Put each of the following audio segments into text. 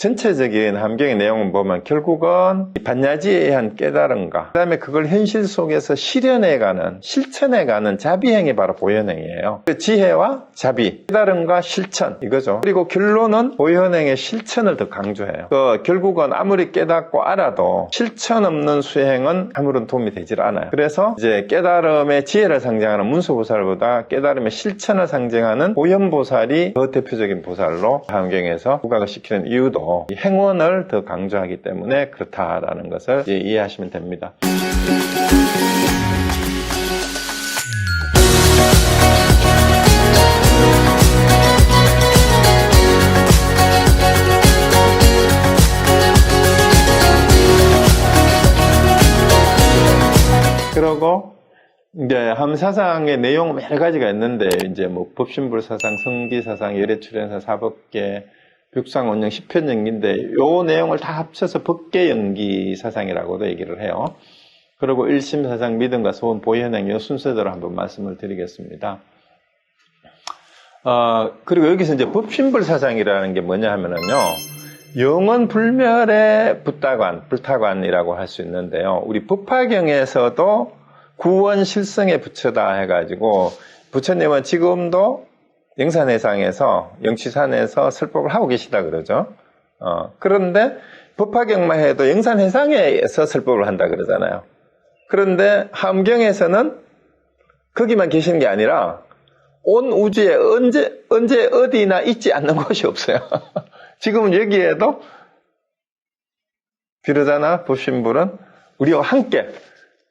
전체적인 함경의 내용을 보면 결국은 반야지에 의한 깨달음과 그 다음에 그걸 현실 속에서 실현해가는, 실천해가는 자비행이 바로 보현행이에요. 그 지혜와 자비, 깨달음과 실천 이거죠. 그리고 결론은 보현행의 실천을 더 강조해요. 결국은 아무리 깨닫고 알아도 실천 없는 수행은 아무런 도움이 되질 않아요. 그래서 이제 깨달음의 지혜를 상징하는 문수보살보다 깨달음의 실천을 상징하는 보현보살이 더 대표적인 보살로 함경에서 부각을 시키는 이유도 이 행원을 더 강조하기 때문에 그렇다라는 것을 이해하시면 됩니다. 그리고 이제 함사상의 내용은 여러 가지가 있는데 이제 뭐 법신불사상, 성기사상, 열애출연사, 사법계, 벽상원령, 십편연기인데 요 내용을 다 합쳐서 법계연기사상이라고도 얘기를 해요. 그리고 일심사상, 믿음과 소원, 보현행 요 순서대로 한번 말씀을 드리겠습니다. 그리고 여기서 이제 법신불사상이라는 게 뭐냐 하면은요, 영원불멸의 불타관이라고 할 수 있는데요. 우리 법화경에서도 구원실성의 부처다 해가지고 부처님은 지금도 영산회상에서 영취산에서 설법을 하고 계시다 그러죠. 그런데 법화경만 해도 영산회상에서 설법을 한다 그러잖아요. 그런데 함경에서는 거기만 계시는 게 아니라 온 우주에 언제 어디나 있지 않는 곳이 없어요. 지금은 여기에도 비로자나 법신불은 우리와 함께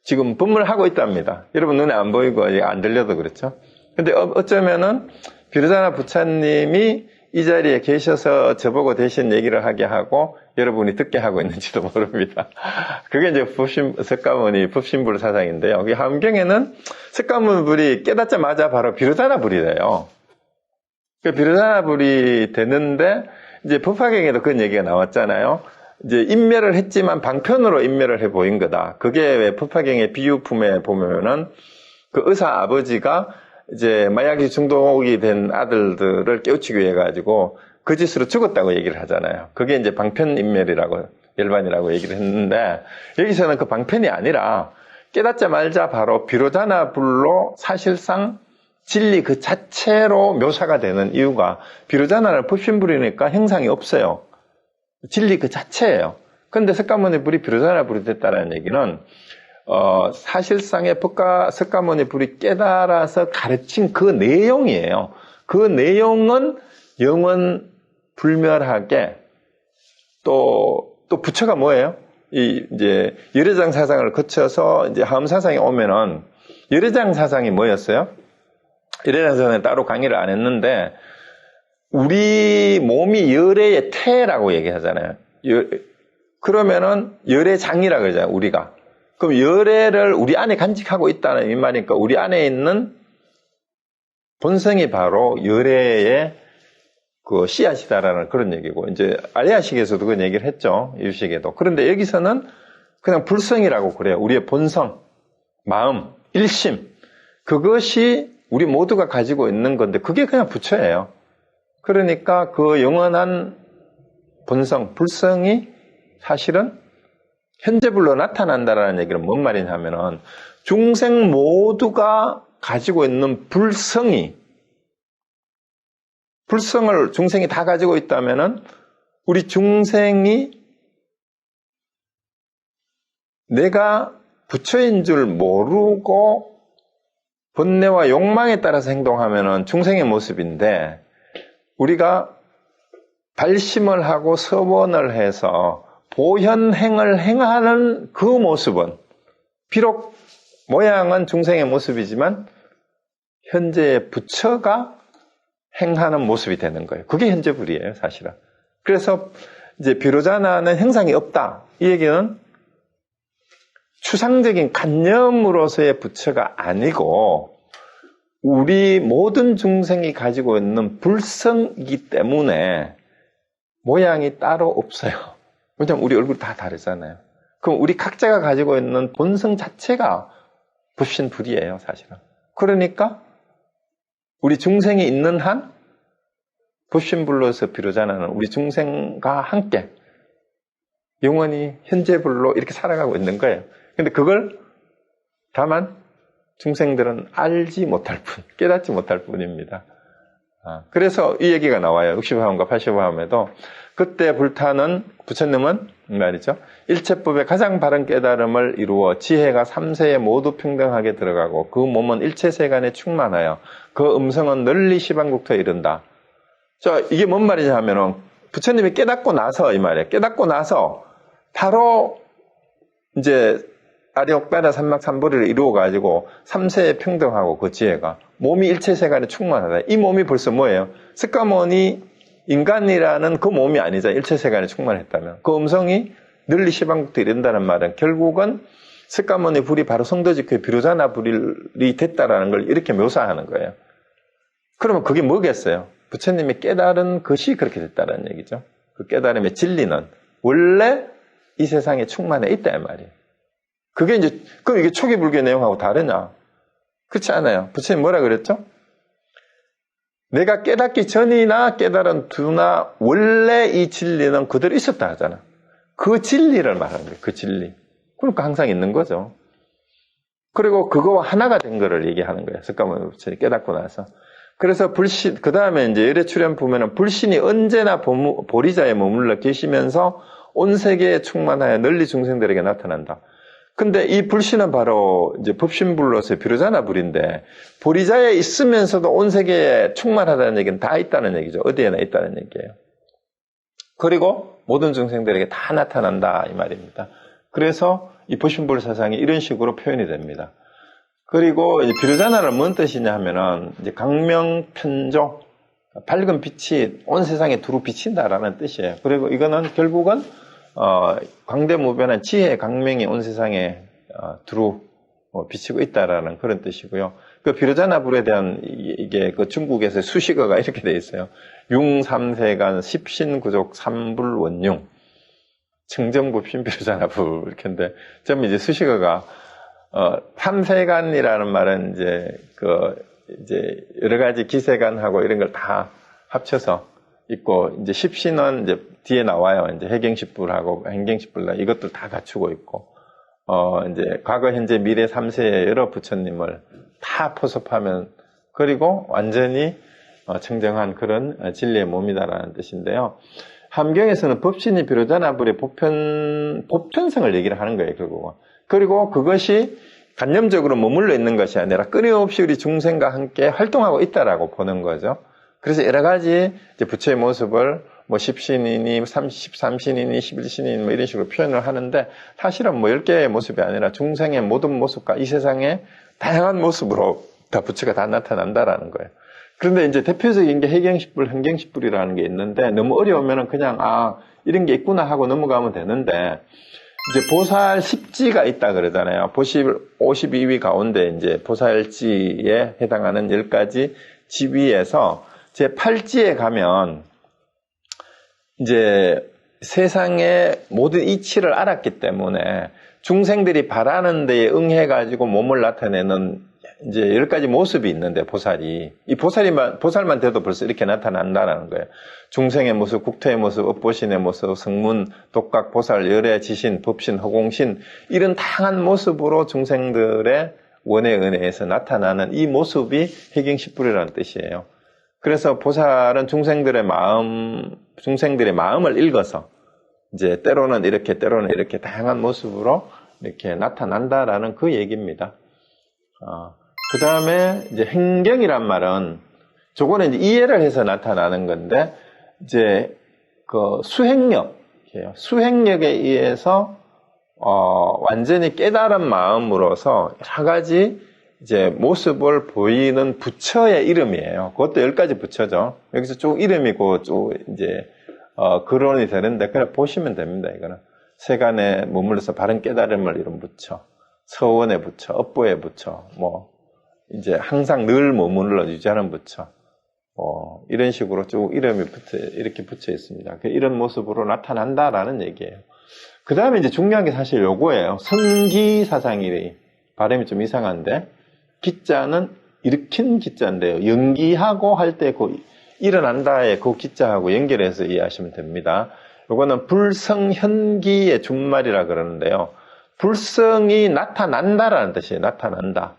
지금 법문을 하고 있답니다. 여러분 눈에 안 보이고 안 들려도 그렇죠. 근데 어쩌면은 비로자나 부처님이 이 자리에 계셔서 저보고 대신 얘기를 하게 하고 여러분이 듣게 하고 있는지도 모릅니다. 그게 이제 석가모니 법신불 사상인데요. 여기 함경에는 석가모니불이 깨닫자마자 바로 비로자나 불이래요. 그 비로자나 불이 되는데 이제 법화경에도 그런 얘기가 나왔잖아요. 이제 인멸을 했지만 방편으로 인멸을 해 보인 거다. 그게 왜 법화경의 비유품에 보면은 그 의사 아버지가 이제 마약이 중독이 된 아들들을 깨우치기 위해 가지고 그 짓으로 죽었다고 얘기를 하잖아요. 그게 이제 방편인멸이라고, 열반이라고 얘기를 했는데 여기서는 그 방편이 아니라 깨닫자마자 바로 비로자나 불로 사실상 진리 그 자체로 묘사가 되는 이유가 비로자나는 법신불이니까 형상이 없어요. 진리 그 자체예요. 그런데 석가모니 불이 비로자나 불이 됐다는 얘기는 사실상의 석가모니 불이 깨달아서 가르친 그 내용이에요. 그 내용은 영원 불멸하게 또 부처가 뭐예요? 이제 열애장 사상을 거쳐서 이제 하음 사상에 오면은 열애장 사상이 뭐였어요? 열애장 사상에 따로 강의를 안 했는데 우리 몸이 열애의 태라고 얘기하잖아요. 그러면은 열애장이라 그러잖아요, 우리가. 그럼 열애를 우리 안에 간직하고 있다는 이 말이니까 우리 안에 있는 본성이 바로 열애의 그 씨앗이다라는 그런 얘기고, 이제 알레아식에서도 그런 얘기를 했죠, 유식에도. 그런데 여기서는 그냥 불성이라고 그래요. 우리의 본성, 마음, 일심. 그것이 우리 모두가 가지고 있는 건데 그게 그냥 부처예요. 그러니까 그 영원한 본성, 불성이 사실은 현재불로 나타난다라는 얘기는 뭔 말이냐면은 중생 모두가 가지고 있는 불성을 중생이 다 가지고 있다면은 우리 중생이 내가 부처인 줄 모르고 번뇌와 욕망에 따라서 행동하면은 중생의 모습인데 우리가 발심을 하고 서원을 해서 보현행을 행하는 그 모습은 비록 모양은 중생의 모습이지만 현재의 부처가 행하는 모습이 되는 거예요. 그게 현재불이에요, 사실은. 그래서 이제 비로자나는 형상이 없다. 이 얘기는 추상적인 관념으로서의 부처가 아니고 우리 모든 중생이 가지고 있는 불성이기 때문에 모양이 따로 없어요. 왜냐하면 우리 얼굴이 다 다르잖아요. 그럼 우리 각자가 가지고 있는 본성 자체가 불신불이에요, 사실은. 그러니까 우리 중생이 있는 한 법신불로서 비로자나는 우리 중생과 함께 영원히 현재불로 이렇게 살아가고 있는 거예요. 근데 그걸 다만 중생들은 알지 못할 뿐, 깨닫지 못할 뿐입니다. 그래서 이 얘기가 나와요. 60화음과 80화음에도 그때 불타는 부처님은 말이죠. 일체법의 가장 바른 깨달음을 이루어 지혜가 삼세에 모두 평등하게 들어가고 그 몸은 일체세간에 충만하여 그 음성은 널리 시방국토에 이른다. 자, 이게 뭔 말이냐 하면은 부처님이 깨닫고 나서 이 말이에요. 깨닫고 나서 바로 이제 아리옥바다 삼막삼보리를 이루어가지고 삼세에 평등하고 그 지혜가 몸이 일체세간에 충만하다. 이 몸이 벌써 뭐예요? 스카몬이 인간이라는 그 몸이 아니잖아요. 일체세간에 충만했다면. 그 음성이 널리 시방국토에 이른다는 말은 결국은 스카몬의 불이 바로 성도직후의 비로자나 불이 됐다라는 걸 이렇게 묘사하는 거예요. 그러면 그게 뭐겠어요? 부처님이 깨달은 것이 그렇게 됐다는 얘기죠. 그 깨달음의 진리는 원래 이 세상에 충만해 있다 이 말이에요. 그게 이제 그럼 이게 초기 불교 내용하고 다르냐? 그렇지 않아요. 부처님 뭐라 그랬죠? 내가 깨닫기 전이나 깨달은 뒤나 원래 이 진리는 그대로 있었다 하잖아. 그 진리를 말하는 거예요. 그 진리. 그러니까 항상 있는 거죠. 그리고 그거와 하나가 된 거를 얘기하는 거예요. 석가모니 부처님이 깨닫고 나서. 그래서 불신, 그 다음에 이제 열애출현 보면은 불신이 언제나 보리자에 머물러 계시면서 온 세계에 충만하여 널리 중생들에게 나타난다. 근데 이 불신은 바로 이제 법신불로서의 비로자나 불인데 보리자에 있으면서도 온 세계에 충만하다는 얘기는 다 있다는 얘기죠. 어디에나 있다는 얘기예요. 그리고 모든 중생들에게 다 나타난다 이 말입니다. 그래서 이 법신불 사상이 이런 식으로 표현이 됩니다. 그리고 이제 비로자나는 뭔 뜻이냐 하면은 이제 강명편조 밝은 빛이 온 세상에 두루 비친다라는 뜻이에요. 그리고 이거는 결국은 광대무변한 지혜의 강명이 온 세상에 두루 비치고 있다라는 그런 뜻이고요. 그 비로자나 불에 대한 이게 그 중국에서 수식어가 이렇게 되어 있어요. 융삼세간 십신구족 삼불원융 청정법신 비로자나 불 이렇게인데 좀 이제 수식어가 삼세간이라는 말은 이제 여러 가지 기세간하고 이런 걸 다 합쳐서 있고, 이제 십신은 이제 뒤에 나와요. 이제 해경십불하고 행경십불 이것들 다 갖추고 있고, 이제 과거, 현재, 미래 3세의 여러 부처님을 다 포섭하면, 그리고 완전히 청정한 그런 진리의 몸이다라는 뜻인데요. 함경에서는 법신이 비로자나 불의 보편성을 얘기를 하는 거예요, 결국은. 그리고 그것이 관념적으로 머물러 있는 것이 아니라 끊임없이 우리 중생과 함께 활동하고 있다라고 보는 거죠. 그래서 여러 가지 이제 부처의 모습을 뭐 10신이니 13신이니 11신이니 뭐 이런 식으로 표현을 하는데 사실은 뭐 10개의 모습이 아니라 중생의 모든 모습과 이 세상의 다양한 모습으로 다 부처가 다 나타난다라는 거예요. 그런데 이제 대표적인 게 해경십불, 행경십불이라는 게 있는데 너무 어려우면은 그냥 이런 게 있구나 하고 넘어가면 되는데 이제 보살 10지가 있다 그러잖아요. 52위 가운데 이제 보살지에 해당하는 10가지 지위에서 제 8지에 가면 이제 세상의 모든 이치를 알았기 때문에 중생들이 바라는 데에 응해가지고 몸을 나타내는 이제 10가지 모습이 있는데 보살이 이 보살만 돼도 벌써 이렇게 나타난다는 거예요. 중생의 모습, 국토의 모습, 업보신의 모습, 성문, 독각, 보살, 열애, 지신, 법신, 허공신 이런 다양한 모습으로 중생들의 원의 은혜에서 나타나는 이 모습이 해경십불이라는 뜻이에요. 그래서 보살은 중생들의 마음을 읽어서 이제 때로는 이렇게 다양한 모습으로 이렇게 나타난다라는 그 얘기입니다. 그 다음에 이제 행경이란 말은 저거는 이제 이해를 해서 나타나는 건데 이제 그 수행력에 의해서 완전히 깨달은 마음으로서 여러 가지 이제 모습을 보이는 부처의 이름이에요. 그것도 10가지 부처죠. 여기서 쭉 이름이고 쭉 이제 거론이 되는데 그냥 보시면 됩니다. 이거는 세간에 머물러서 바른 깨달음을 이룬 부처, 서원의 부처, 업보의 부처, 뭐 이제 항상 늘 머물러 유지하는 부처, 이런 식으로 쭉 이름이 이렇게 붙여 있습니다. 이런 모습으로 나타난다라는 얘기예요. 그 다음에 이제 중요한 게 사실 요거예요. 성기사상이 발음이 좀 이상한데 기자는 일으킨 기자인데요. 연기하고 할 때 그 일어난다에 그 기자하고 연결해서 이해하시면 됩니다. 요거는 불성현기의 준말이라 그러는데요. 불성이 나타난다라는 뜻이에요. 나타난다.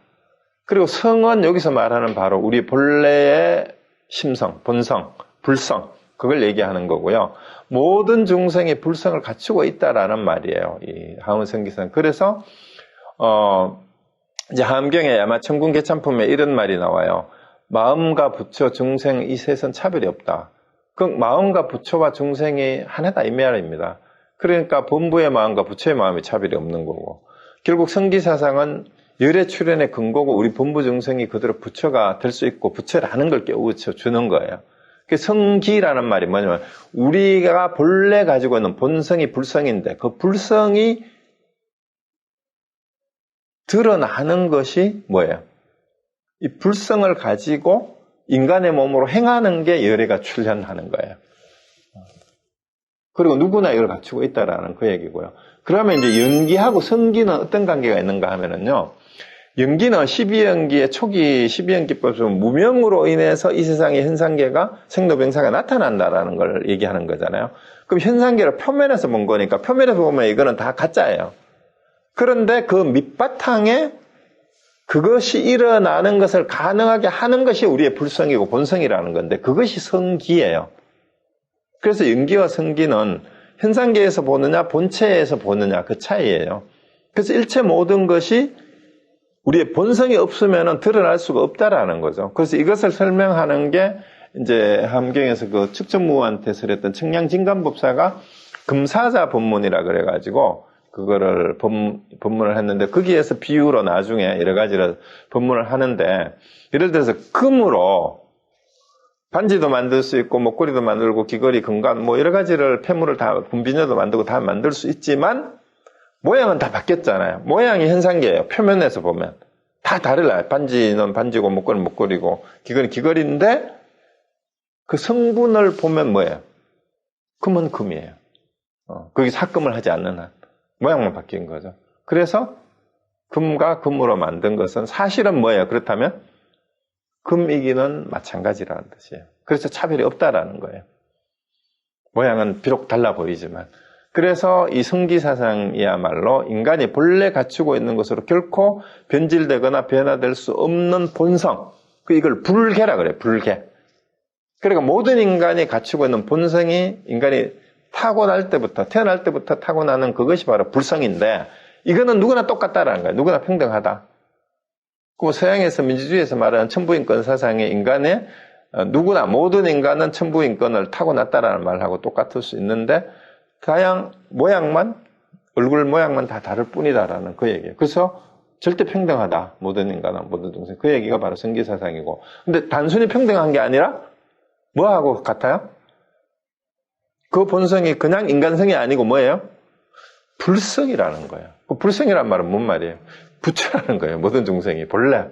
그리고 성은 여기서 말하는 바로 우리 본래의 심성, 본성, 불성, 그걸 얘기하는 거고요. 모든 중생이 불성을 갖추고 있다라는 말이에요. 이 하음성기상. 그래서 이제 하음경에 아마 천군개참품에 이런 말이 나와요. 마음과 부처, 중생 이 셋은 차별이 없다. 그 마음과 부처와 중생이 하나다 이 말입니다. 그러니까 본부의 마음과 부처의 마음이 차별이 없는 거고, 결국 성기사상은 열의 출현의 근거고 우리 본부 중생이 그대로 부처가 될 수 있고 부처라는 걸 깨우쳐 주는 거예요. 그 성기라는 말이 뭐냐면 우리가 본래 가지고 있는 본성이 불성인데 그 불성이 드러나는 것이 뭐예요? 이 불성을 가지고 인간의 몸으로 행하는 게 열애가 출현하는 거예요. 그리고 누구나 이걸 갖추고 있다라는 그 얘기고요. 그러면 이제 연기하고 성기는 어떤 관계가 있는가 하면은요. 연기는 12연기의 초기 12연기법은 무명으로 인해서 이 세상의 현상계가 생로병사가 나타난다라는 걸 얘기하는 거잖아요. 그럼 현상계를 표면에서 본 거니까 표면에서 보면 이거는 다 가짜예요. 그런데 그 밑바탕에 그것이 일어나는 것을 가능하게 하는 것이 우리의 불성이고 본성이라는 건데 그것이 성기예요. 그래서 연기와 성기는 현상계에서 보느냐 본체에서 보느냐 그 차이예요. 그래서 일체 모든 것이 우리의 본성이 없으면 드러날 수가 없다라는 거죠. 그래서 이것을 설명하는 게 이제 함경에서 그 측정무한테 설했던 청량진감법사가 금사자 법문이라 그래가지고 그거를 법문을 했는데 거기에서 비유로 나중에 여러 가지를 법문을 하는데 예를 들어서 금으로 반지도 만들 수 있고 목걸이도 만들고 귀걸이 금관 뭐 여러 가지를 폐물을 다 분비녀도 만들고 다 만들 수 있지만 모양은 다 바뀌었잖아요. 모양이 현상계예요. 표면에서 보면 다 다르잖아요. 반지는 반지고 목걸이는 목걸이고 귀걸이는 귀걸이인데 그 성분을 보면 뭐예요? 금은 금이에요. 거기 삭금을 하지 않는 한 모양만 바뀐 거죠. 그래서 금과 금으로 만든 것은 사실은 뭐예요? 그렇다면 금이기는 마찬가지라는 뜻이에요. 그래서 차별이 없다라는 거예요. 모양은 비록 달라 보이지만. 그래서 이 성기사상이야말로 인간이 본래 갖추고 있는 것으로 결코 변질되거나 변화될 수 없는 본성. 이걸 불계라 그래요. 불계. 그러니까 모든 인간이 갖추고 있는 본성이 인간이 타고날 때부터 태어날 때부터 타고나는 그것이 바로 불성인데 이거는 누구나 똑같다라는 거예요. 누구나 평등하다. 그 서양에서 민주주의에서 말하는 천부인권 사상의 인간의 누구나 모든 인간은 천부인권을 타고났다라는 말하고 똑같을 수 있는데 그냥 모양만 얼굴 모양만 다 다를 뿐이다라는 그 얘기예요. 그래서 절대 평등하다. 모든 인간은 모든 동생. 그 얘기가 바로 성기사상이고. 근데 단순히 평등한 게 아니라 뭐하고 같아요? 그 본성이 그냥 인간성이 아니고 뭐예요? 불성이라는 거예요. 그 불성이란 말은 뭔 말이에요? 부처라는 거예요. 모든 중생이 본래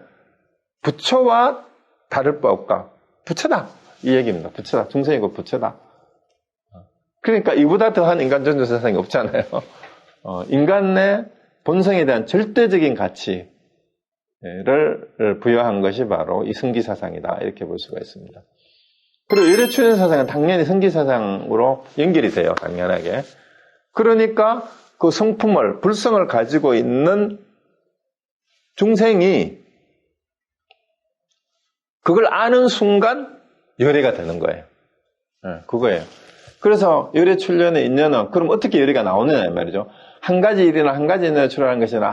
부처와 다를 바 없다. 부처다 이 얘기입니다. 부처다. 중생이고 부처다. 그러니까 이보다 더한 인간 존재 세상이 없잖아요. 인간의 본성에 대한 절대적인 가치를 부여한 것이 바로 이 성기사상이다. 이렇게 볼 수가 있습니다. 그리고 열애출현사상은 당연히 성기사상으로 연결이 돼요. 당연하게. 그러니까 그 성품을, 불성을 가지고 있는 중생이 그걸 아는 순간 열애가 되는 거예요. 그거예요. 그래서 열애출현의 인연은 그럼 어떻게 열애가 나오느냐 말이죠. 한 가지 일이나 한 가지 인연을 출현하는 것이 아니라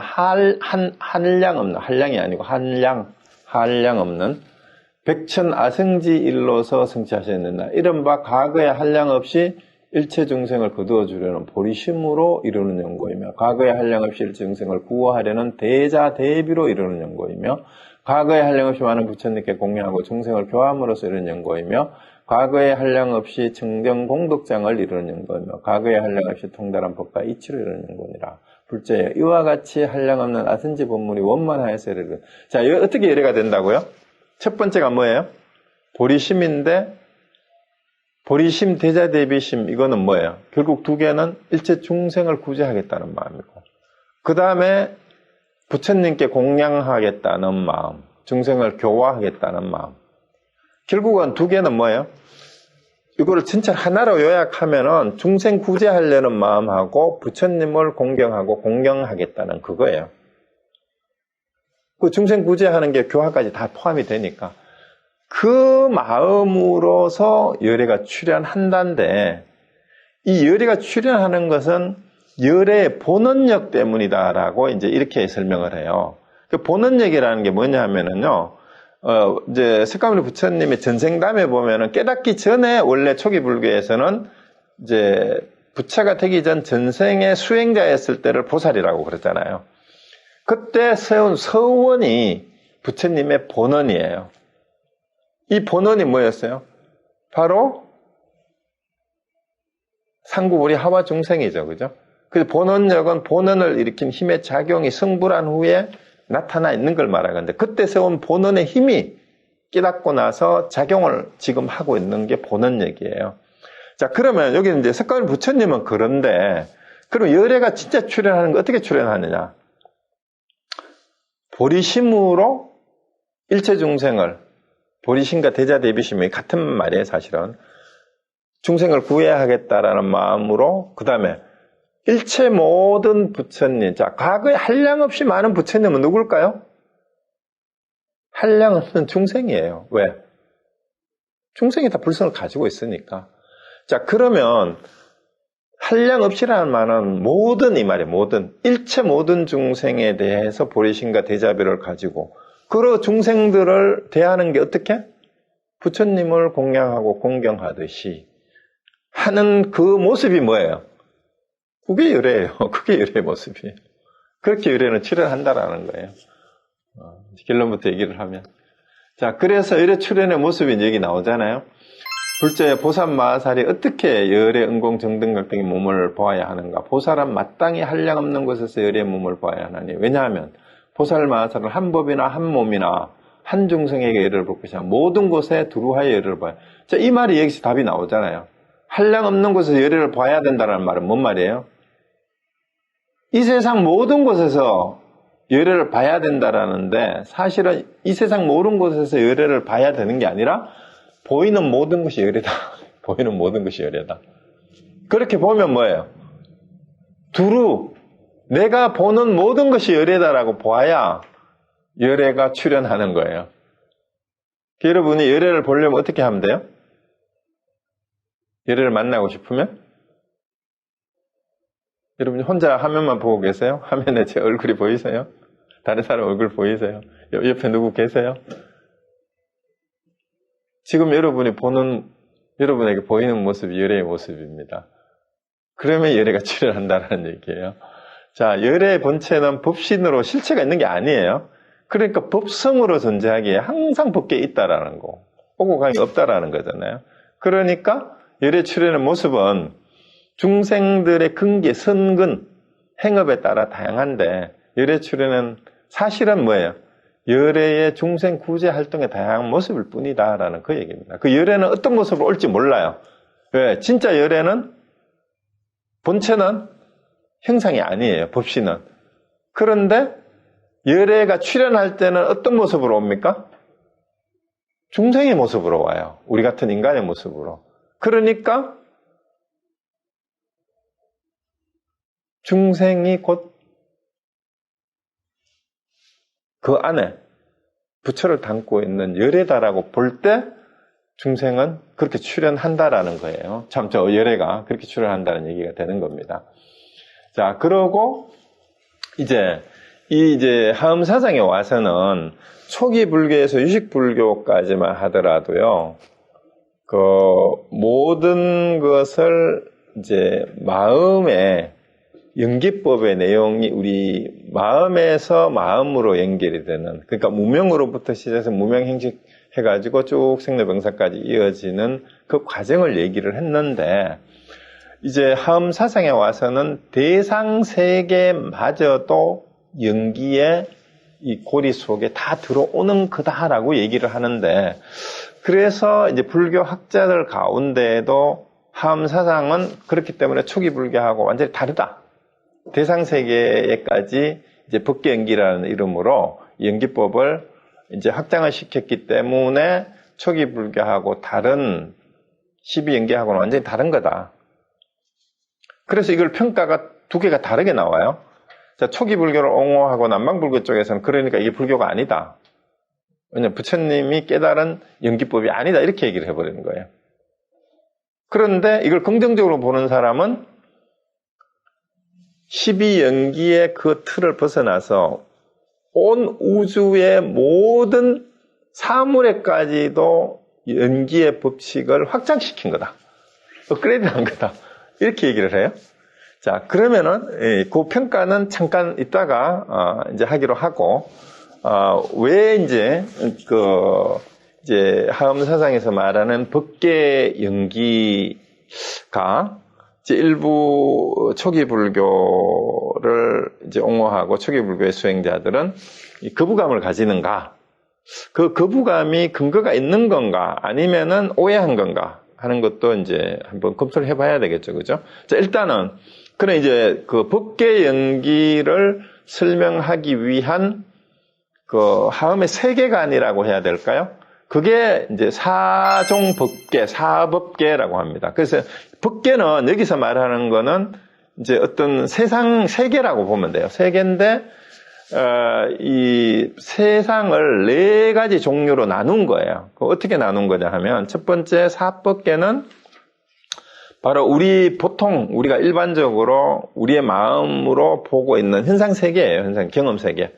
한량 없는, 한량이 아니고 한량 없는 백천 아성지 일로서 성취하셨느냐. 이른바 과거의 한량 없이 일체 중생을 거두어 주려는 보리심으로 이루는 연고이며 과거의 한량 없이 일체 중생을 구호하려는 대자 대비로 이루는 연고이며 과거의 한량 없이 많은 부처님께 공양하고 중생을 교함으로써 이루는 연고이며 과거의 한량 없이 청정 공덕장을 이루는 연고이며 과거의 한량 없이 통달한 법과 이치로 이루는 연고니라. 불자여 이와 같이 한량 없는 아선지 본문이 원만하여서 이르는. 자, 어떻게 열애가 된다고요? 첫 번째가 뭐예요? 보리심인데 보리심, 대자대비심 이거는 뭐예요? 결국 두 개는 일체 중생을 구제하겠다는 마음이고 그 다음에 부처님께 공양하겠다는 마음, 중생을 교화하겠다는 마음. 결국은 두 개는 뭐예요? 이거를 진짜 하나로 요약하면은 중생 구제하려는 마음하고 부처님을 공경하고 공경하겠다는 그거예요. 그 중생 구제하는 게 교화까지 다 포함이 되니까 그 마음으로서 열애가 출현한다는데 이 열애가 출현하는 것은 열애의 본원력 때문이다라고 이제 이렇게 설명을 해요. 그 본원력이라는 게 뭐냐 하면은요, 이제 석가모니 부처님의 전생담에 보면은 깨닫기 전에 원래 초기 불교에서는 이제 부처가 되기 전 전생의 수행자였을 때를 보살이라고 그랬잖아요. 그때 세운 서원이 부처님의 본원이에요. 이 본원이 뭐였어요? 바로 상구불이 하와 중생이죠. 그죠? 그 본원력은 본원을 일으킨 힘의 작용이 성불한 후에 나타나 있는 걸 말하는데 그때 세운 본원의 힘이 깨닫고 나서 작용을 지금 하고 있는 게 본원력이에요. 자, 그러면 여기 이제 석가모니 부처님은 그런데 그럼 열애가 진짜 출현하는 거 어떻게 출현하느냐? 보리심으로 일체 중생을 보리심과 대자대비심이 같은 말이에요. 사실은 중생을 구해야 하겠다라는 마음으로 그 다음에 일체 모든 부처님, 자 과거에 한량없이 많은 부처님은 누굴까요? 한량없는 중생이에요. 왜? 중생이 다 불성을 가지고 있으니까. 자, 그러면 한량없이라는 말은 모든 이 말이에요. 모든 일체 모든 중생에 대해서 보리심과 대자비를 가지고 그런 중생들을 대하는 게 어떻게? 부처님을 공양하고 공경하듯이 하는 그 모습이 뭐예요? 그게 열애예요. 그게 열애의 모습이에요. 그렇게 열애는 출현한다라는 거예요. 결론부터 얘기를 하면. 자, 그래서 열애 출현의 모습이 여기 나오잖아요. 불자의 보살마살이 어떻게 열애 은공 정등각등의 몸을 보아야 하는가? 보살은 마땅히 한량없는 곳에서 열애의 몸을 보아야 하나니. 왜냐하면 보살마살은 한 법이나 한 몸이나 한 중생에게 열애를 볼 것이야. 모든 곳에 두루하여 열애를 봐야. 자, 이 말이 여기서 답이 나오잖아요. 한량없는 곳에서 열애를 봐야 된다는 말은 뭔 말이에요? 이 세상 모든 곳에서 열애를 봐야 된다라는데 사실은 이 세상 모든 곳에서 열애를 봐야 되는 게 아니라 보이는 모든 것이 열애다. 보이는 모든 것이 열애다. 그렇게 보면 뭐예요? 두루 내가 보는 모든 것이 열애다라고 보아야 열애가 출현하는 거예요. 여러분이 열애를 보려면 어떻게 하면 돼요? 열애를 만나고 싶으면? 여러분이 혼자 화면만 보고 계세요? 화면에 제 얼굴이 보이세요? 다른 사람 얼굴 보이세요? 옆에 누구 계세요? 지금 여러분이 여러분에게 보이는 모습이 열애의 모습입니다. 그러면 열애가 출현한다는 얘기예요. 자, 열애의 본체는 법신으로 실체가 있는 게 아니에요. 그러니까 법성으로 존재하기에 항상 법계에 있다라는 거. 오고 가기 없다라는 거잖아요. 그러니까 열애 출현의 모습은 중생들의 근기, 선근, 행업에 따라 다양한데 열애 출현은 사실은 뭐예요? 열애의 중생 구제 활동의 다양한 모습일 뿐이다라는 그 얘기입니다. 그 열애는 어떤 모습으로 올지 몰라요. 왜? 진짜 열애는 본체는 형상이 아니에요. 법신은. 그런데 열애가 출현할 때는 어떤 모습으로 옵니까? 중생의 모습으로 와요. 우리 같은 인간의 모습으로. 그러니까 중생이 곧 그 안에 부처를 담고 있는 열애다라고 볼 때 중생은 그렇게 출현한다라는 거예요. 참, 저 열애가 그렇게 출현한다는 얘기가 되는 겁니다. 자, 그러고 이제 하엄사상에 와서는 초기 불교에서 유식 불교까지만 하더라도요, 그 모든 것을 이제 마음의 연기법의 내용이 우리 마음에서 마음으로 연결이 되는, 그러니까 무명으로부터 시작해서 무명행식 해가지고 쭉 생로병사까지 이어지는 그 과정을 얘기를 했는데, 이제 하엄사상에 와서는 대상 세계마저도 연기의 이 고리 속에 다 들어오는 거다라고 얘기를 하는데, 그래서 이제 불교 학자들 가운데에도 하엄사상은 그렇기 때문에 초기 불교하고 완전히 다르다. 대상 세계에까지 이제 법계 연기라는 이름으로 연기법을 이제 확장을 시켰기 때문에 초기 불교하고 다른 12연계하고는 완전히 다른 거다. 그래서 이걸 평가가 두 개가 다르게 나와요. 자, 초기 불교를 옹호하고 남방불교 쪽에서는 그러니까 이게 불교가 아니다. 왜냐면 부처님이 깨달은 연기법이 아니다. 이렇게 얘기를 해버리는 거예요. 그런데 이걸 긍정적으로 보는 사람은 12연기의 그 틀을 벗어나서 온 우주의 모든 사물에까지도 연기의 법칙을 확장시킨 거다. 업그레이드한 거다. 이렇게 얘기를 해요. 자, 그러면은 그 평가는 잠깐 있다가 이제 하기로 하고 왜 이제 이제 하엄사상에서 말하는 법계 연기가 이제 일부 초기 불교를 이제 옹호하고 초기 불교의 수행자들은 이 거부감을 가지는가? 그 거부감이 근거가 있는 건가? 아니면은 오해한 건가? 하는 것도 이제 한번 검토를 해봐야 되겠죠, 그죠? 자, 일단은 그런 이제 그 법계 연기를 설명하기 위한 그 하엄의 세계관이라고 해야 될까요? 그게 이제 사종 법계, 사법계라고 합니다. 그래서 법계는 여기서 말하는 거는 이제 어떤 세상 세계라고 보면 돼요. 세계인데 이 세상을 네 가지 종류로 나눈 거예요. 어떻게 나눈 거냐 하면 첫 번째 사법계는 바로 우리가 일반적으로 우리의 마음으로 보고 있는 현상 세계예요. 현상 경험 세계.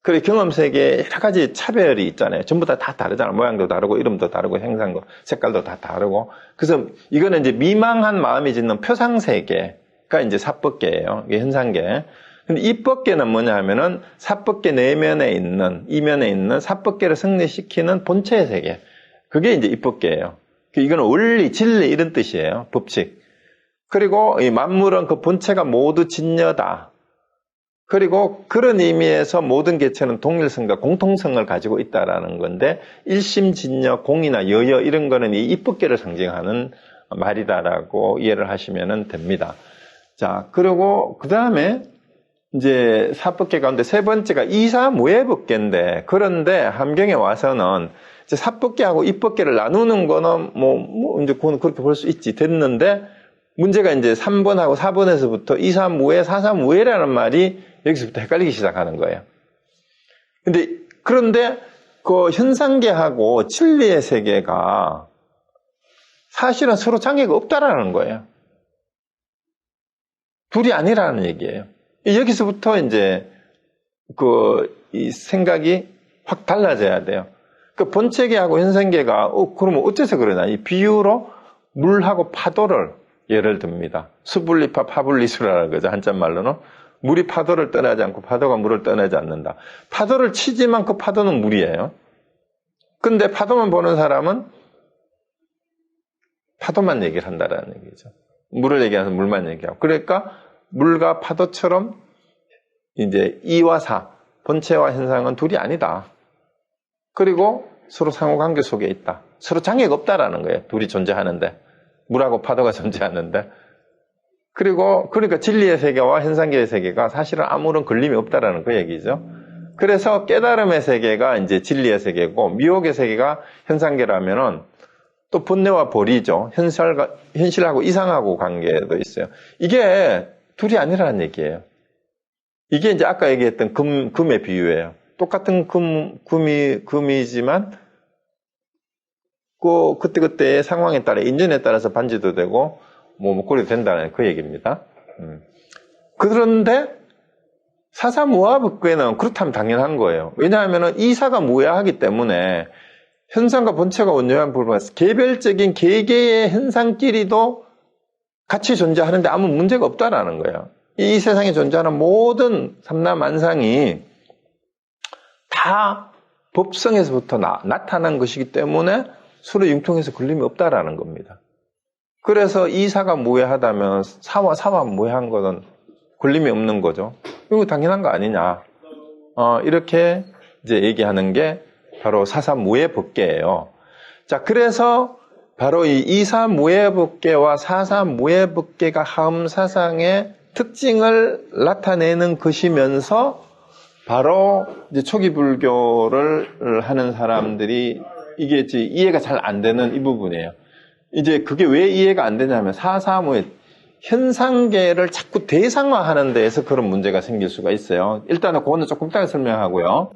그리고 경험 세계에 여러 가지 차별이 있잖아요. 전부 다 다르잖아요. 모양도 다르고 이름도 다르고 형상도 색깔도 다 다르고. 그래서 이거는 이제 미망한 마음이 짓는 표상 세계가 이제 사법계예요. 이게 현상계. 근데 이법계는 뭐냐 하면은 사법계 내면에 있는 이면에 있는 사법계를 승리시키는 본체의 세계. 그게 이제 이법계예요. 이거는 원리, 진리 이런 뜻이에요. 법칙. 그리고 이 만물은 그 본체가 모두 진여다. 그리고 그런 의미에서 모든 개체는 동일성과 공통성을 가지고 있다라는 건데 일심진여, 공이나 여여 이런 거는 이 이법계를 상징하는 말이다라고 이해를 하시면 됩니다. 자, 그리고 그 다음에 이제 사법계 가운데 세 번째가 이사무예법계인데 그런데 함경에 와서는 이제 사법계하고 이법계를 나누는 거는 이제 그건 그렇게 볼 수 있지 됐는데 문제가 이제 3번하고 4번에서부터 이사무예, 사사무예라는 말이 여기서부터 헷갈리기 시작하는 거예요. 그런데 그 현상계하고 진리의 세계가 사실은 서로 관계가 없다라는 거예요. 둘이 아니라는 얘기예요. 여기서부터 이제 이 생각이 확 달라져야 돼요. 그 본체계하고 현상계가 그러면 어째서 그러나 이 비유로 물하고 파도를 예를 듭니다. 수분리파 파분리수라는 거죠. 한자말로는 물이 파도를 떠나지 않고 파도가 물을 떠나지 않는다. 파도를 치지만 그 파도는 물이에요. 근데 파도만 보는 사람은 파도만 얘기를 한다라는 얘기죠. 물을 얘기하면서 물만 얘기하고. 그러니까 물과 파도처럼 이제 이와 사, 본체와 현상은 둘이 아니다. 그리고 서로 상호관계 속에 있다. 서로 장애가 없다라는 거예요. 둘이 존재하는데. 물하고 파도가 존재하는데. 그러니까 진리의 세계와 현상계의 세계가 사실은 아무런 걸림이 없다라는 그 얘기죠. 그래서 깨달음의 세계가 이제 진리의 세계고 미혹의 세계가 현상계라면은 또 본뇌와 벌이죠. 현실하고 이상하고 관계도 있어요. 이게 둘이 아니라는 얘기예요. 이게 이제 아까 얘기했던 금의 비유예요. 똑같은 금이지만 그때그때의 상황에 따라 인연에 따라서 반지도 되고 목걸이도 된다는 그 얘기입니다. 그런데 사사무아법계는 그렇다면 당연한 거예요. 왜냐하면 이사가 무야하기 때문에 현상과 본체가 원료한 부분에서 개별적인 개개의 현상끼리도 같이 존재하는데 아무 문제가 없다라는 거예요. 이 세상에 존재하는 모든 삼라만상이 다 법성에서부터 나타난 것이기 때문에 서로 융통해서 걸림이 없다라는 겁니다. 그래서 이사가 무해하다면 사와 무해한 것은 걸림이 없는 거죠. 이거 당연한 거 아니냐. 이렇게 이제 얘기하는 게 바로 사사무예법계예요. 자, 그래서 바로 이 이사무예법계와 사사무예법계가 하엄사상의 특징을 나타내는 것이면서 바로 이제 초기 불교를 하는 사람들이 이게 이해가 잘 안 되는 이 부분이에요. 이제 그게 왜 이해가 안 되냐면 435의 현상계를 자꾸 대상화하는 데에서 그런 문제가 생길 수가 있어요. 일단은 그거는 조금 이따가 설명하고요.